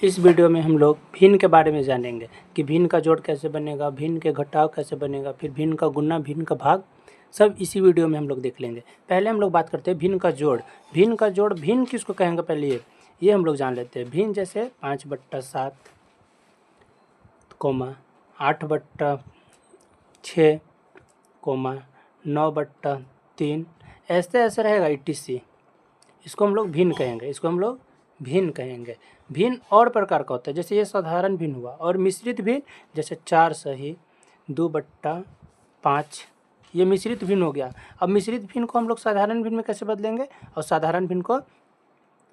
इस वीडियो में हम लोग भिन्न के बारे में जानेंगे कि भिन्न का जोड़ कैसे बनेगा, भिन्न के घटाव कैसे बनेगा, फिर भिन्न का गुना, भिन्न का भाग, सब इसी वीडियो में हम लोग देख लेंगे। पहले हम लोग बात करते हैं भिन्न का जोड़। भिन्न का जोड़ भिन्न किसको कहेंगे पहले ये हम लोग जान लेते हैं। भिन्न जैसे 5/7, 8/6, 9/3, ऐसे ऐसे रहेगा etc। इसको हम लोग भिन्न कहेंगे। भिन्न और प्रकार का होता है, जैसे ये साधारण भिन्न हुआ, और मिश्रित भिन्न जैसे 4 सही 2/5, ये मिश्रित भिन्न हो गया। अब मिश्रित भिन्न को हम लोग साधारण भिन्न में कैसे बदलेंगे और साधारण भिन्न को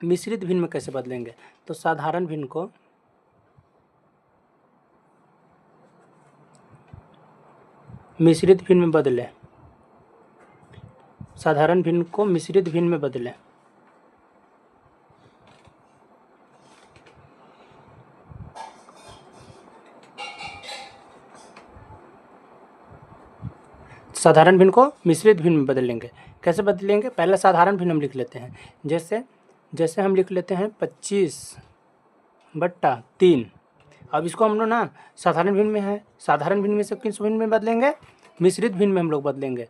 मिश्रित भिन्न में कैसे बदलेंगे। तो साधारण भिन्न को मिश्रित भिन्न में बदलें, साधारण भिन्न को मिश्रित भिन्न में बदलें। साधारण भिन्न को मिश्रित भिन्न में बदलेंगे। कैसे बदलेंगे, पहले साधारण भिन्न हम लिख लेते हैं। जैसे हम लिख लेते हैं 25/3। अब इसको हम लोग ना साधारण भिन्न में है, साधारण भिन्न में से किस भिन्न में बदलेंगे, मिश्रित भिन्न में हम लोग बदलेंगे।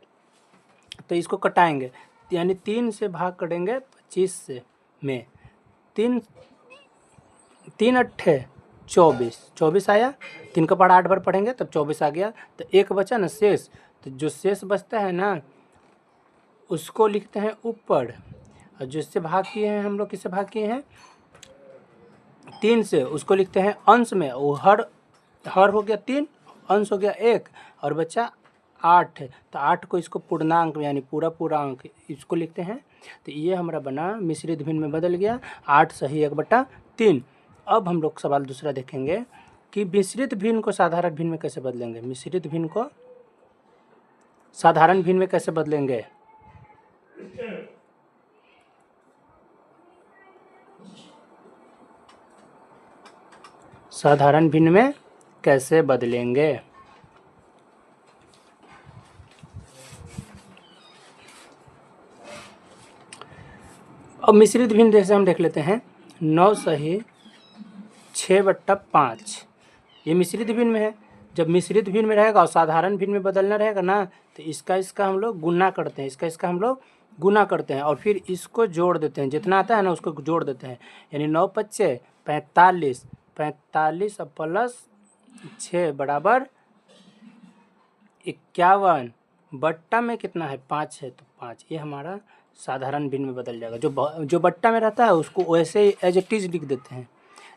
तो इसको कटाएंगे, यानी 3 से भाग करेंगे 25 से में। 3 8 24 आया, 3 का पढ़ा 8 बार पढ़ेंगे तब 24 आ गया। तो एक बचा ना शेष, तो जो शेष बचता है ना उसको लिखते हैं ऊपर, और जिससे भाग किए हैं हम लोग, किससे भाग किए हैं 3 से, उसको लिखते हैं अंश में। वो हर हो गया 3, अंश हो गया 1 और बचा 8 है। तो 8 को इसको पूर्णांक यानी पूरा अंक इसको लिखते हैं। तो ये हमारा बना मिश्रित भिन्न में बदल गया 8 सही 1/3। अब हम लोग सवाल दूसरा देखेंगे कि मिश्रित भिन्न को साधारण भिन्न में कैसे बदलेंगे। मिश्रित भिन्न को साधारण भिन्न में कैसे बदलेंगे। साधारण भिन्न में कैसे बदलेंगे। अब मिश्रित भिन्न जैसे हम देख लेते हैं 9 सही 6/5। ये मिश्रित भिन्न में है। जब मिश्रित भिन्न में रहेगा और साधारण भिन्न में बदलना रहेगा ना, तो इसका हम लोग गुना करते हैं, इसका हम लोग गुना करते हैं और फिर इसको जोड़ देते हैं। जितना आता है ना उसको जोड़ देते हैं, यानी 9 × 5 = 45 और प्लस 6 बराबर 51। बट्टा में कितना है 5 है, तो 5। ये हमारा साधारण भिन्न में बदल जाएगा। जो बट्टा में रहता है उसको वैसे ही एज इट इज लिख देते हैं।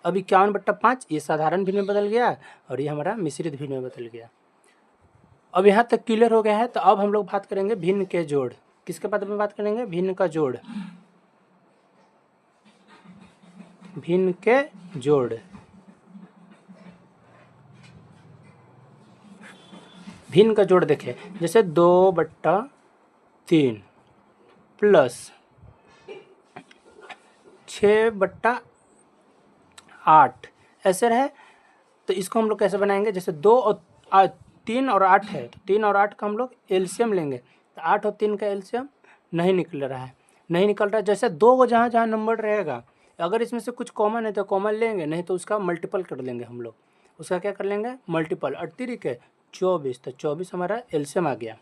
अब 51/5 ये साधारण भिन्न में बदल गया और ये हमारा मिश्रित भिन्न में बदल गया। अब यहाँ तक क्लियर हो गया है। तो अब हम लोग बात करेंगे भिन्न के जोड़। किसके बारे में बात करेंगे, भिन्न का जोड़। भिन्न के जोड़, भिन्न का जोड़ देखें, जैसे 2/3 प्लस 6/8 ऐसे रहे। तो इसको हम लोग कैसे बनाएंगे, जैसे 3 और 8 है, तो 3 और 8 का हम लोग एलसीएम लेंगे। तो 8 और 3 का एलसीएम नहीं निकल रहा है। जैसे 2 को जहाँ जहाँ नंबर रहेगा, अगर इसमें से कुछ कॉमन है तो कॉमन लेंगे, नहीं तो उसका मल्टीपल कर लेंगे हम लोग। उसका क्या कर लेंगे, मल्टीपल। 38 के 24, तो 24 हमारा एलसीएम आ गया।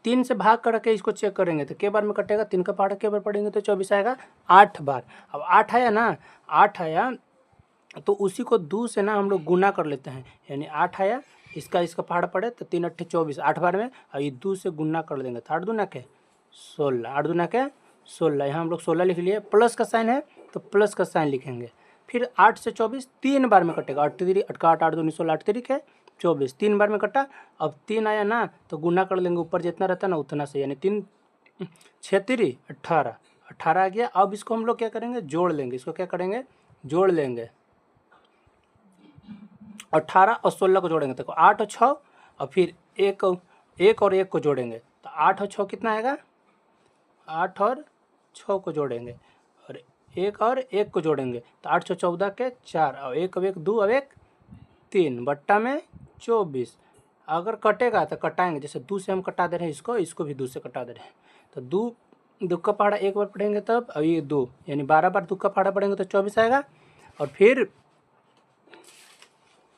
3 से भाग करके इसको चेक करेंगे तो के बार में कटेगा, 3 का पहाड़ा के बार पढ़ेंगे तो 24 आएगा 8 बार। अब 8 आया ना, 8 आया तो उसी को 2 से ना हम लोग गुना कर लेते हैं, यानी 8 आया, इसका पहाड़ पड़े तो 3 8 24 8 बार में, और ये 2 से गुना कर देंगे तो 8 दूना के 16, 8 दूना के 16। यहाँ हम लोग 16 लिख लिए। प्लस का साइन है तो प्लस का साइन लिखेंगे। फिर 8 से 24 3 बार में कटेगा, 8 3 8 8 8 2 16 8 3 के 24, 3 बार में कटा। अब 3 आया ना तो गुना कर लेंगे, ऊपर जितना रहता ना उतना से, यानी 3 6 3 18 आ गया। अब इसको हम लोग क्या करेंगे, जोड़ लेंगे। इसको क्या करेंगे, जोड़ लेंगे। 18 और 16 को जोड़ेंगे तो 8 और 6, और फिर 1 और 1 को जोड़ेंगे तो 8 और 6 कितना आएगा, 8 और 6 को जोड़ेंगे और 1 और 1 को जोड़ेंगे तो 8 6 14 के 4, और 1 अब 1 2 अब 1 3 बट्टा में 24। अगर कटेगा तो कटाएंगे, जैसे 2 से हम कटा दे रहे हैं, इसको भी 2 से कटा दे रहे हैं। तो 2 का पहाड़ा 1 बार पढ़ेंगे तब, अब ये 2, यानी 12 बार 2 का पहाड़ा पढ़ेंगे तो 24 आएगा। और फिर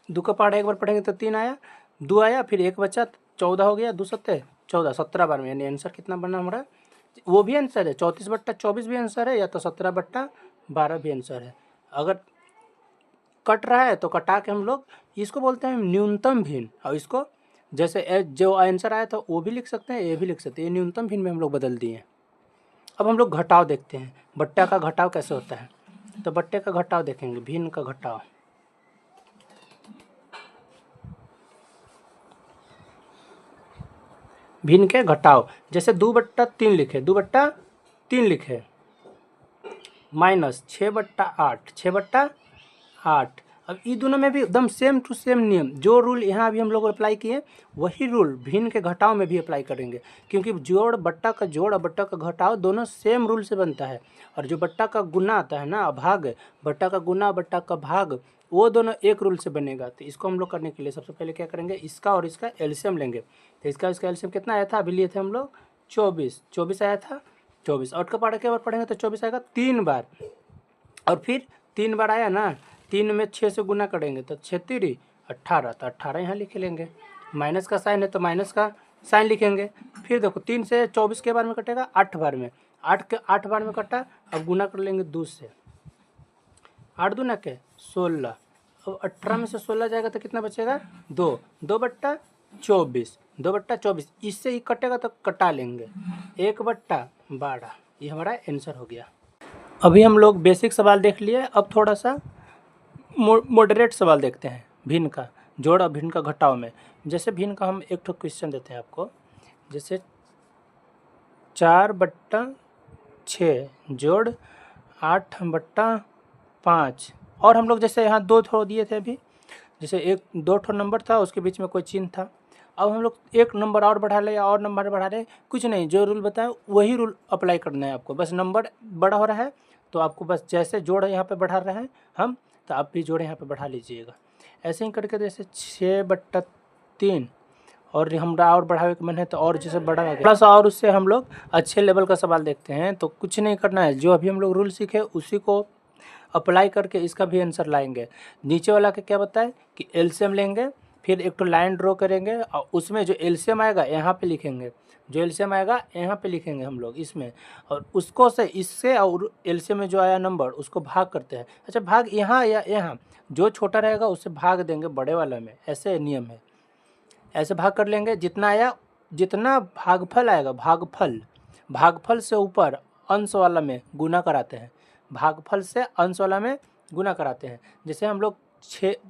दो का पहाड़ा एक बार पढ़ेंगे तो 3 आया, 2 आया, फिर 1 बचा, 14 हो गया, 2 सत्ते 14, 17 बार में, यानी आंसर कितना बना हमारा, वो भी आंसर है 34/24 भी आंसर है, या तो 17/12 भी आंसर है। अगर कट रहा है तो कटा के हम लोग इसको बोलते हैं न्यूनतम भिन्न, और इसको जैसे जो आंसर आया था वो भी लिख सकते हैं, ये भी लिख सकते हैं, ये न्यूनतम भिन्न में हम लोग बदल दिए। अब हम लोग घटाव देखते हैं, बट्टा का घटाव कैसे होता है। तो बट्टे का घटाव देखेंगे, भिन्न का घटाव। भिन्न के घटाव, जैसे 2/3 लिखे, 2/3 लिखे, माइनस 6/8, 6/8। अब ये दोनों में भी एकदम सेम टू सेम नियम, जो रूल यहाँ अभी हम लोग अप्लाई किए वही रूल भिन्न के घटाव में भी अप्लाई करेंगे, क्योंकि जोड़ बट्टा का जोड़ और बट्टा का घटाव दोनों सेम रूल से बनता है। और जो बट्टा का गुना आता है ना, भाग, बट्टा का गुना बट्टा का भाग, वो दोनों एक रूल से बनेगा। तो इसको हम लोग करने के लिए सबसे पहले क्या करेंगे, इसका और इसका एलसीएम लेंगे। तो इसका एलसीएम कितना आया था, अभी लिए थे हम लोग 24 आया था, 24, और का पहाड़ा क्या बार पढ़ेंगे तो 24 आएगा 3 बार, और फिर 3 बार आया ना, 3 में 6 से गुना करेंगे तो 6 3 18, तो 18 यहाँ लिख लेंगे। माइनस का साइन है तो माइनस का साइन लिखेंगे। फिर देखो 3 से 24 के बार में कटेगा, 8 बार में, 8 बार में कटा, अब गुना कर लेंगे 2 से, 8 दूना के 16, अब 18 में से 16 जाएगा तो कितना बचेगा, 2, 2/24, 2/24, इससे ही कटेगा तो कटा लेंगे, 1/12, ये हमारा आंसर हो गया। अभी हम लोग बेसिक सवाल देख लिए, अब थोड़ा सा मॉडरेट सवाल देखते हैं भिन्न का, जोड़ और भिन्न का घटाव में। जैसे भिन्न का हम एक तो क्वेश्चन देते हैं आपको, जैसे 4/6 जोड़ 8/5, और हम लोग जैसे यहाँ 2 थोड़ा दिए थे अभी, जैसे 2 नंबर था, उसके बीच में कोई चिन्ह था। अब हम लोग एक नंबर और बढ़ा ले या और नंबर बढ़ा ले, कुछ नहीं, जो रूल बताए वही रूल अप्लाई करना है आपको। बस नंबर बड़ा हो रहा है तो आपको बस जैसे जोड़ यहाँ पे बढ़ा रहे हैं हम, तो आप भी जोड़ यहाँ पे बढ़ा लीजिएगा। ऐसे ही करके जैसे 6/3, और हमरा और बढ़ावे के मन है तो और जैसे बड़ा हो गया थोड़ा सा, और उससे हम लोग अच्छे लेवल का सवाल देखते हैं। तो कुछ नहीं करना है, जो अभी हम लोग रूल सीखे उसी को अप्लाई करके इसका भी आंसर लाएंगे। नीचे वाला के क्या बताए कि एलसीएम लेंगे, फिर एक तो लाइन ड्रॉ करेंगे, और उसमें जो एलसीएम आएगा यहाँ पे लिखेंगे, जो एलसीएम आएगा यहाँ पे लिखेंगे हम लोग इसमें, और उसको से इससे और एलसीएम में जो आया नंबर उसको भाग करते हैं। अच्छा, भाग यहाँ या यहाँ, जो छोटा रहेगा उससे भाग देंगे बड़े वाला में, ऐसे नियम है, ऐसे भाग कर लेंगे। जितना आया, जितना भागफल आएगा, भागफल से ऊपर अंश वाला में गुना कराते हैं, भागफल से अंश वाला में गुना कराते हैं। जैसे हम लोग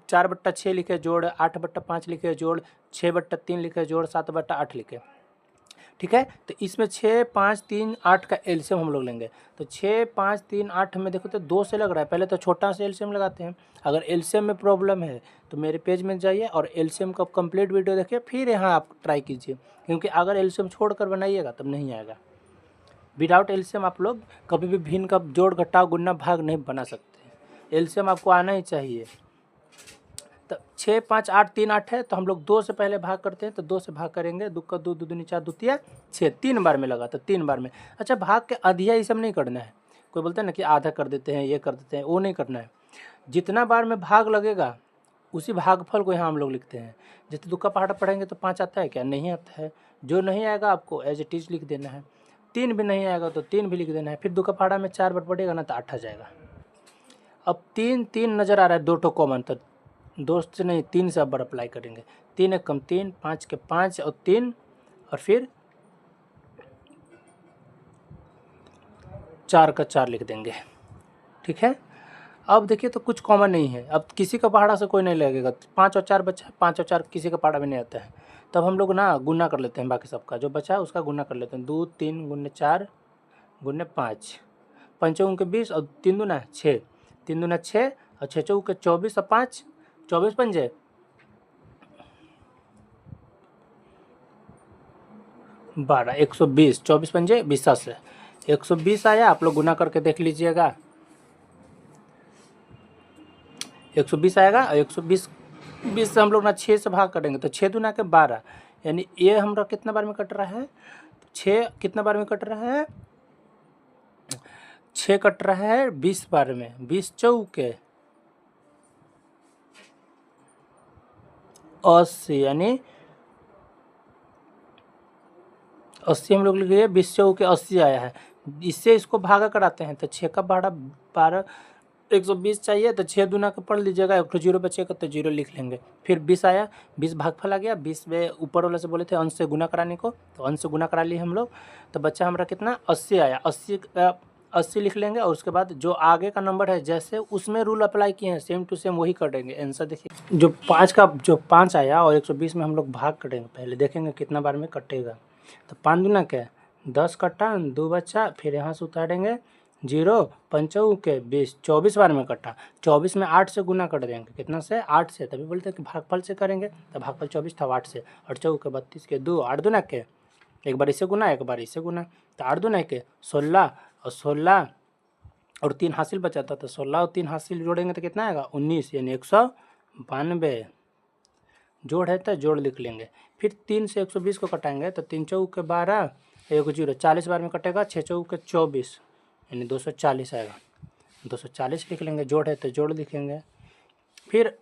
4/6 लिखे जोड़, 8/5 लिखे जोड़, 6/3 लिखे जोड़, 7/8 लिखे, ठीक है। तो इसमें 6 5 3 8 का एलसीएम हम लोग लेंगे। तो 6 5 3 8 में देखो तो 2 से लग रहा है, पहले तो छोटा से एलसीएम लगाते हैं। अगर एलसीएम में प्रॉब्लम है तो मेरे पेज में जाइए और एलसीएम का कंप्लीट वीडियो देखिए, फिर यहाँ आप ट्राई कीजिए, क्योंकि अगर एलसीएम छोड़कर बनाइएगा तब नहीं आएगा। विदाउट एलसीएम आप लोग कभी भी भिन्न का जोड़ घटाव गुना भाग नहीं बना सकते, एलसीएम आपको आना ही चाहिए। तो 6 5 8 3 8 है, तो हम लोग 2 से पहले भाग करते हैं, तो 2 से भाग करेंगे, 2 का 2 2 दूनी 4 2 6, 3 बार में लगा तो 3 बार में। अच्छा, भाग के अधिया ये सब नहीं करना है, कोई बोलते हैं ना कि आधा कर देते हैं, ये कर देते हैं, वो नहीं करना है। जितना बार में भाग लगेगा उसी भागफल को यहाँ हम लोग लिखते हैं। जैसे 2 का पहाड़ा पढ़ेंगे तो 5 आता है क्या, नहीं आता है, जो नहीं आएगा आपको एज इट इज लिख देना है। 3 भी नहीं आएगा तो 3 भी लिख देना है। फिर 2 का पहाड़ा में 4 बार पड़ेगा ना तो 8 आ जाएगा। अब 3 3 नज़र आ रहा है, 2 ठो कॉमन, तो दोस्त से नहीं 3 से अब बार अप्लाई करेंगे। 3 एक कम 3, 5 के 5 और 3, और फिर 4 का 4 लिख देंगे, ठीक है। अब देखिए तो कुछ कॉमन नहीं है, अब किसी का पहाड़ा से कोई नहीं लगेगा, 5 और 4 बचा, 5 और 4 किसी का पहाड़ा भी नहीं आता है, तब हम लोग ना गुना कर लेते हैं, बाकी सबका जो बचा है उसका गुना कर लेते हैं। 2 3 गुने 4 गुने 5, 5 के 20 और 3 दूना 6, 3 दूना 6 और 6 के 24 और 5 24 पंजे 12, 120, 24 पंजे 20 से 120 आया। आप लोग गुना करके देख लीजिएगा, 120 आएगा, और 120 से हम लोग ना 6 से भाग करेंगे तो 6 दूना के 12, यानी ये हमारा कितना बार में कट रहा है, 6 कितना बार में कट रहा है, 6 कट रहा है 20 बार में, 20 चौके 80 यानी 80 हम लोग लिख लिए, 20 से के 80 आया है। इससे इसको भागा कराते हैं तो 6 का 12 120 चाहिए तो 6 दूना का पढ़ लीजिएगा, 1 0 बचेगा तो 0 लिख लेंगे। फिर 20 आया, 20 भागफल आ गया, 20 में ऊपर वाले से बोले थे अंश से गुना कराने को, तो अंश से गुना करा लिए हम लोग। तो बच्चा हमारा कितना 80 आया, 80 लिख लेंगे। और उसके बाद जो आगे का नंबर है जैसे उसमें रूल अप्लाई किए हैं सेम टू सेम वही कर देंगे। आंसर देखिए जो 5 आया और 120 में हम लोग भाग करेंगे, पहले देखेंगे कितना बार में कटेगा। तो 5 दूना के 10 कटा, 2 बच्चा, फिर यहाँ से उतारेंगे 0, 5 के 20, 24 बार में कटा। 24 में 8 से गुना कर देंगे, कितना से 8 से, तभी बोलते हैं कि भागफल से करेंगे। तो भागफल 24 था 8 से, 8 चौके के 32 के 2, 8 दूना के एक बार इसे गुना, एक बार इसे गुना, तो 8 दूना के 16 और 16 और 3 हासिल बचा था, तो 16 और 3 हासिल जोड़ेंगे तो कितना आएगा 19 यानी 192। जोड़ है तो जोड़ लिख लेंगे। फिर 3 से 120 को कटाएंगे तो 3 चौके 12, 1 0, 40 बार में कटेगा, 6 चौके 24 यानी 240 आएगा, 240 लिख लेंगे। जोड़ है तो जोड़ लिखेंगे। फिर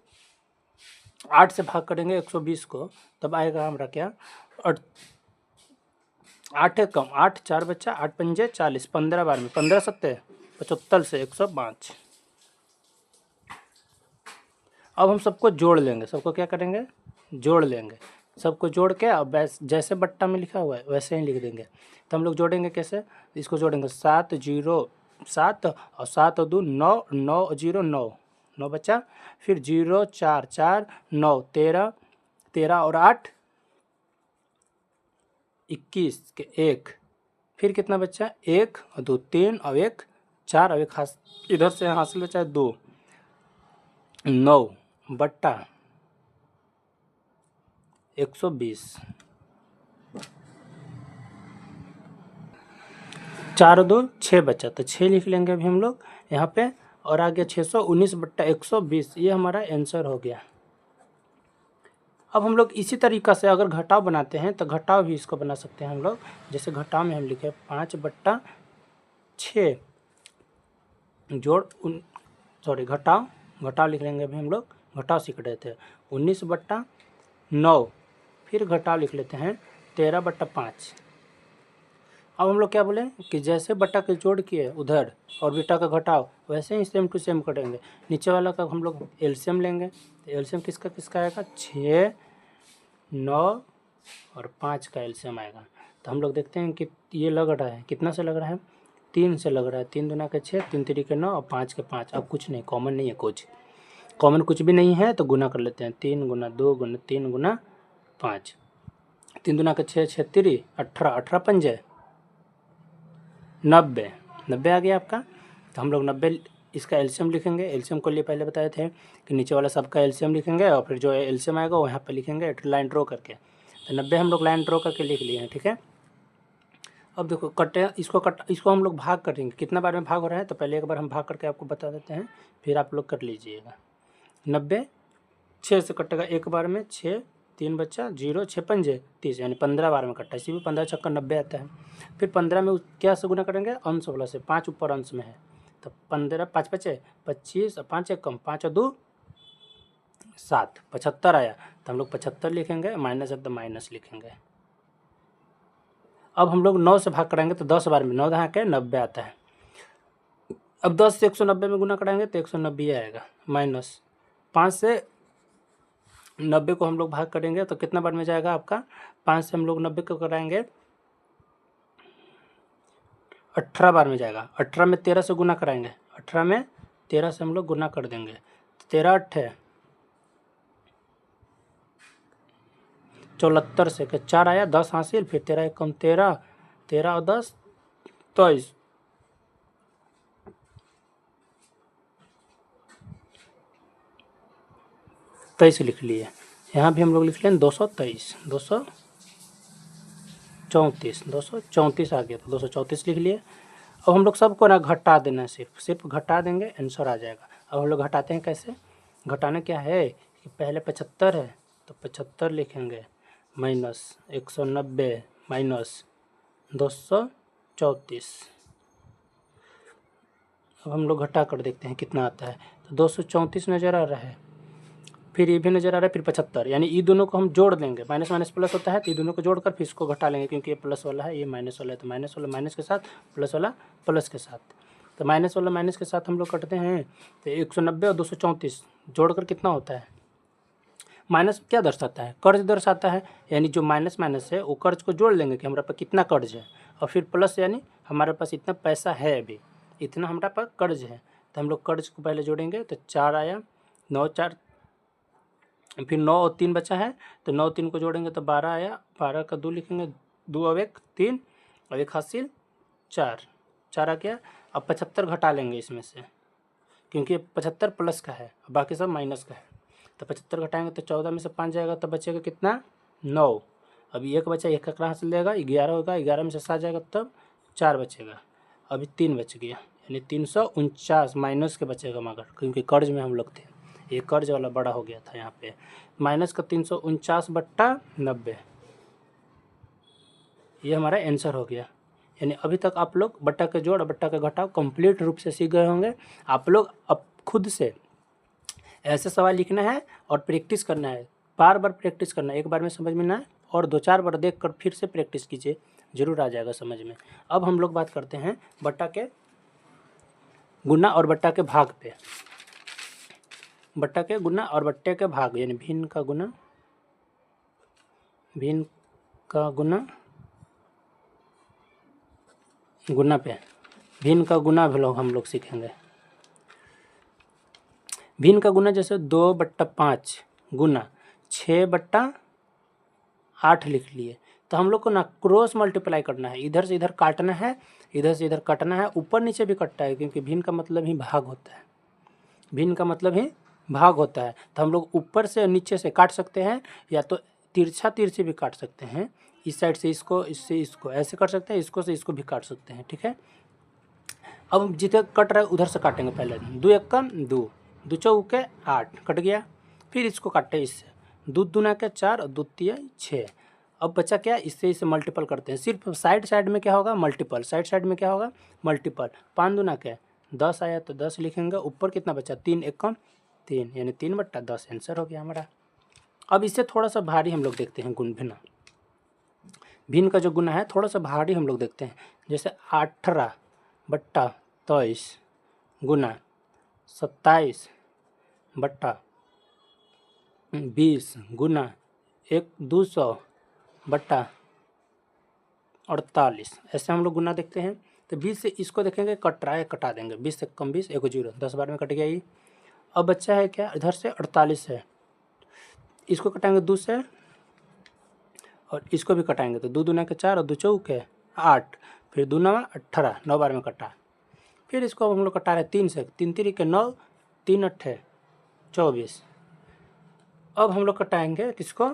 8 से भाग करेंगे 120 को, तब आएगा हमारा क्या 8 है कम, 8 4 बच्चा, 8 पंजे 40, 15 बार में 15 सत्ते 75 से 105। अब हम सबको जोड़ लेंगे, सबको क्या करेंगे जोड़ लेंगे। सबको जोड़ के अब जैसे बट्टा में लिखा हुआ है वैसे ही लिख देंगे। तो हम लोग जोड़ेंगे कैसे, इसको जोड़ेंगे 7 0 7 और 7 और 2 9, 9 0 9, 9 बच्चा, फिर 0 4 4 9 13, 13 और 8 21 के 1, फिर कितना बच्चा 1 और 2 3 और 1 4 और 1 इधर से हासिल बचा 2, 9 बट्टा 120, 4 और 2 6 बचा, तो 6 लिख लेंगे अभी हम लोग यहाँ पे। और आ गया 619 बट्टा 120, ये हमारा आंसर हो गया। अब हम लोग इसी तरीक़ा से अगर घटाव बनाते हैं तो घटाव भी इसको बना सकते हैं हम लोग। जैसे घटाव में हम लिखे 5 बट्टा 6 जोड़ घटाव लिख लेंगे अभी हम लोग, घटाव सीख रहे थे। 19 बट्टा 9, फिर घटाव लिख लेते हैं 13 बट्टा 5। अब हम लोग क्या बोले कि जैसे बट्टा के जोड़ किए उधर और बेटा का घटाव वैसे ही सेम टू सेम करेंगे। नीचे वाला का हम लोग एलसीएम लेंगे, तो एलसीएम किसका आएगा 6 9 और 5 का एलसीएम आएगा। तो हम लोग देखते हैं कि ये लग रहा है, कितना से लग रहा है 3 से लग रहा है। 3 दूना के 6, 3 3 के 9 और 5 के 5। अब कुछ नहीं, कॉमन नहीं है, कॉमन कुछ भी नहीं है तो गुना कर लेते हैं। 3 गुना 2 गुना 3 गुना 5, 3 दूना के 6 6 3 18, 18 पंजे 90, 90 आ गया आपका। तो हम लोग 90 इसका एलसीएम लिखेंगे। एलसीएम को लिए पहले बताए थे कि नीचे वाला सबका एलसीएम लिखेंगे और फिर जो एलसीएम आएगा वो यहाँ पे लिखेंगे लाइन ड्रॉ करके। तो 90 हम लोग लाइन ड्रॉ करके लिख लिए हैं, ठीक है। अब देखो इसको हम लोग भाग करेंगे, कितना बार में भाग हो रहा है तो पहले एक बार हम भाग करके आपको बता देते हैं, फिर आप लोग कर लीजिएगा। 90 6 से कटेगा एक बार में, 6 3 बच्चा 0 6 पंजे 30 यानी 15 बार में कटा, इसी में 15 छक्का 90 आता है। फिर 15 में क्या से गुना करेंगे अंश वाला से, 5 ऊपर अंश में है तो 15 5 बचे 25 और 5 एक कम, 5 और 2 7, 75 आया। तो हम लोग 75 लिखेंगे, माइनस है तो माइनस लिखेंगे। अब हम लोग 9 से भाग कराएंगे तो 10 बार में 9 दहा के 90 आता है। अब 10 से 190 में गुना कराएंगे तो 190 आएगा, माइनस 5 से 90 को हम लोग भाग करेंगे तो कितना बार में जाएगा आपका, 5 से हम लोग 90 को कराएंगे 18 बार में जाएगा। 18 में 13 से गुना कराएंगे, 18 में 13 से हम लोग गुना कर देंगे तो 13 8 74 से 4 आया, 10 हासिल, फिर 13 एक कम 13, 13 और 10 23, 23 लिख लिए। यहाँ भी हम लोग लिख लें 223, 234 आ गया तो 234 लिख लिए। अब हम लोग सबको ना घटा देना, सिर्फ घटा देंगे आंसर आ जाएगा। अब हम लोग घटाते हैं कैसे, घटाना क्या है कि पहले 75 है तो 75 लिखेंगे, माइनस 190 माइनस 234। अब हम लोग घटा कर देखते हैं कितना आता है, तो 234 नज़र आ रहा है। फिर ये भी नज़र आ रहा है, फिर 75, यानी ये दोनों को हम जोड़ देंगे। माइनस माइनस प्लस होता है तो ये दोनों को जोड़कर फिर इसको घटा लेंगे, क्योंकि ये प्लस वाला है, ये माइनस वाला है, तो माइनस वाला माइनस के साथ, प्लस वाला प्लस के साथ। तो माइनस वाला माइनस के साथ हम लोग करते हैं, तो 190 और 234 जोड़कर कितना होता है? माइनस क्या दर्शाता है? कर्ज दर्शाता है, यानी जो माइनस माइनस है वो कर्ज को जोड़ लेंगे कि हमारे पास कितना कर्ज है, और फिर प्लस यानी हमारे पास इतना पैसा है, अभी इतना हमारे पास कर्ज है। तो हम लोग कर्ज को पहले जोड़ेंगे, तो 4 आया, 9 4, फिर 9 और 3 बचा है, तो 9 3 को जोड़ेंगे तो 12 आया, 12 का 2 लिखेंगे, 2 और 1 3 और 1 हासिल 4, 4 आ गया। अब 75 घटा लेंगे इसमें से, क्योंकि 75 प्लस का है, बाकी सब माइनस का है। तो 75 घटाएंगे तो 14 में से 5 जाएगा, तो बचेगा कितना? 9। अभी 1 बचा, 1 का कहाँ से लेगा? 11 होगा, 11 में से 7 जाएगा तब 4 बचेगा, अभी 3 बच गया, यानी 349 माइनस के बचेगा, मगर क्योंकि कर्ज में हम लोग थे, ये कर्ज वाला बड़ा हो गया था यहाँ पे। माइनस का 349/90, ये हमारा आंसर हो गया। यानी अभी तक आप लोग बट्टा के जोड़ और बट्टा के घटाव कंप्लीट रूप से सीख गए होंगे। आप लोग अब खुद से ऐसे सवाल लिखना है और प्रैक्टिस करना है, बार बार प्रैक्टिस करना है, एक बार में समझ में ना आए और 2-4 बार देख कर फिर से प्रैक्टिस कीजिए, जरूर आ जाएगा समझ में। अब हम लोग बात करते हैं बट्टा के गुना और बट्टा के भाग पे। बट्टा के गुना और बट्टे के भाग, यानी भिन्न का गुना, भिन्न का गुना, गुना पे, भिन्न का गुना भी लोग हम लोग सीखेंगे। भिन्न का गुना जैसे 2/5 गुना 6/8 लिख लिए, तो हम लोग को ना क्रॉस मल्टीप्लाई करना है, इधर से इधर काटना है, इधर से इधर काटना है, ऊपर नीचे भी कटता है, क्योंकि भिन्न का मतलब ही भाग होता है, भिन्न का मतलब ही भाग होता है। तो हम लोग ऊपर से नीचे से काट सकते हैं, या तो तिरछा तिरछी भी काट सकते हैं, इस साइड से इसको, इससे इसको, ऐसे कर सकते हैं, इसको से इसको भी काट सकते हैं, ठीक है। अब जिधर कट रहा है उधर से काटेंगे पहले, 2 1 का 2, 2 चौके 8 कट गया, फिर इसको काटे इससे, 2 दूना के 4 और 2 तिया 6। अब बचा क्या? इससे इसे मल्टीपल करते हैं, सिर्फ साइड साइड में क्या होगा? मल्टीपल, साइड साइड में क्या होगा? मल्टीपल। 5 दूना के 10 आया, तो 10 लिखेंगे, ऊपर कितना बचा? 3 1 कम 3, यानी 3/10 आंसर हो गया हमारा। अब इससे थोड़ा सा भारी हम लोग देखते हैं गुण भिन्न। भिन्न का जो गुना है थोड़ा सा भारी हम लोग देखते हैं, जैसे 18/23 गुना 27/20 गुना 200/48, ऐसे हम लोग गुना देखते हैं। तो 20 से इसको देखेंगे, कट रहा है, कटा देंगे, 20 से कम 20, 1 0, 10 बार में कट गया ये। अब बच्चा है क्या? इधर से 48 है, इसको कटाएंगे 2 से, और इसको भी कटाएंगे, तो 2 दूना के 4 और 2 चौके 8, फिर 2 9 18, 9 बार में कटा। फिर इसको हम लोग कटा रहे 3 से, 3 3 के 9, 3 8 24। अब हम लोग कटाएंगे किसको?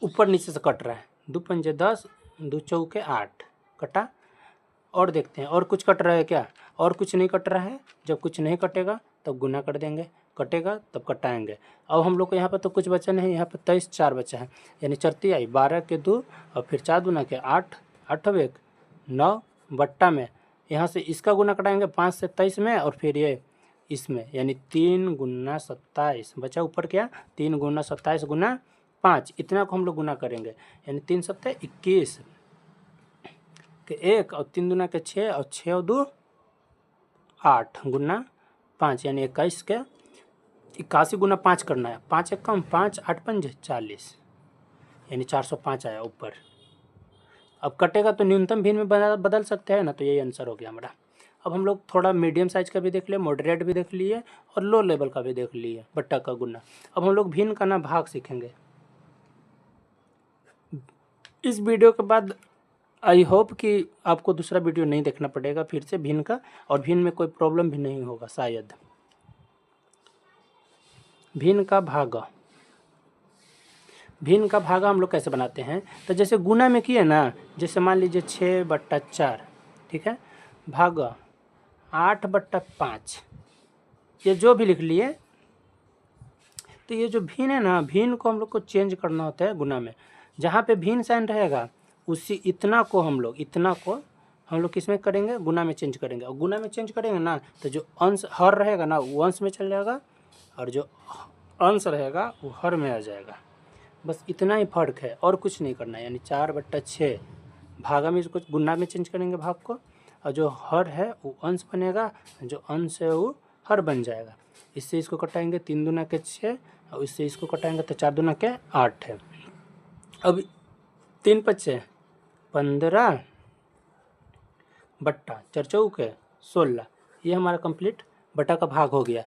ऊपर नीचे से कट रहा है, 2 पंजे 10, 2 चौके 8 कटा। और देखते हैं और कुछ कट रहा है क्या? और कुछ नहीं कट रहा है, जब कुछ नहीं कटेगा तब गुना कर देंगे, कटेगा तब कटाएंगे। अब हम लोग को यहाँ पर तो कुछ बचा नहीं, यहाँ पर 23 4 बचा है, यानी चरती आई 12 के 2 और फिर 4 दूना के 8, 8 1 9 बट्टा में, यहाँ से इसका गुना कटाएंगे 5 से 23 में, और फिर ये इसमें, यानी 3 गुना 27 बचा, ऊपर क्या? 3 गुना 27 गुना 5, इतना को हम लोग गुना करेंगे, यानी 3 7 21 के 1 और 3 दूना के 6 और 6 और 2 8 गुना 5, यानी 21 के 81 गुना 5 करना है, 5 1 कम 5, 8 5 40, यानी 405 आया ऊपर। अब कटेगा तो न्यूनतम भिन्न में बदल सकते हैं ना, तो यही आंसर हो गया हमारा। अब हम लोग थोड़ा मीडियम साइज का भी देख लिए, मॉडरेट भी देख लिए, और लो लेवल का भी देख लिए, बट्टा का गुना। अब हम लोग भिन्न का ना भाग सीखेंगे। इस वीडियो के बाद आई होप कि आपको दूसरा वीडियो नहीं देखना पड़ेगा फिर से भिन्न का, और भिन्न में कोई प्रॉब्लम भी नहीं होगा शायद। भिन्न का भागा, भिन्न का भागा हम लोग कैसे बनाते हैं? तो जैसे गुना में किए ना, जैसे मान लीजिए 6/4, ठीक है, भागा 8/5, ये जो भी लिख लिए। तो ये जो भिन्न है ना, भिन्न को हम लोग को चेंज करना होता है गुना में, जहाँ पे भिन्न साइन रहेगा उसी इतना को हम लोग किस में करेंगे? गुना में चेंज करेंगे। और गुना में चेंज करेंगे ना, तो जो अंश हर रहेगा ना वो अंश में चल जाएगा, और जो अंश रहेगा वो हर में आ जाएगा। बस इतना ही फ़र्क है और कुछ नहीं करना है। यानी 4/6 भागा में कुछ गुना में चेंज करेंगे भाग को, और जो हर है वो अंश बनेगा, जो अंश है वो हर बन जाएगा। इससे इसको कटाएंगे 3 दूना के 6 और इससे इसको कटाएंगे तो 4 दूना के 8 है। अब 3/5 15 बट्टा 4 चौके 16, ये हमारा कंप्लीट बटा का भाग हो गया।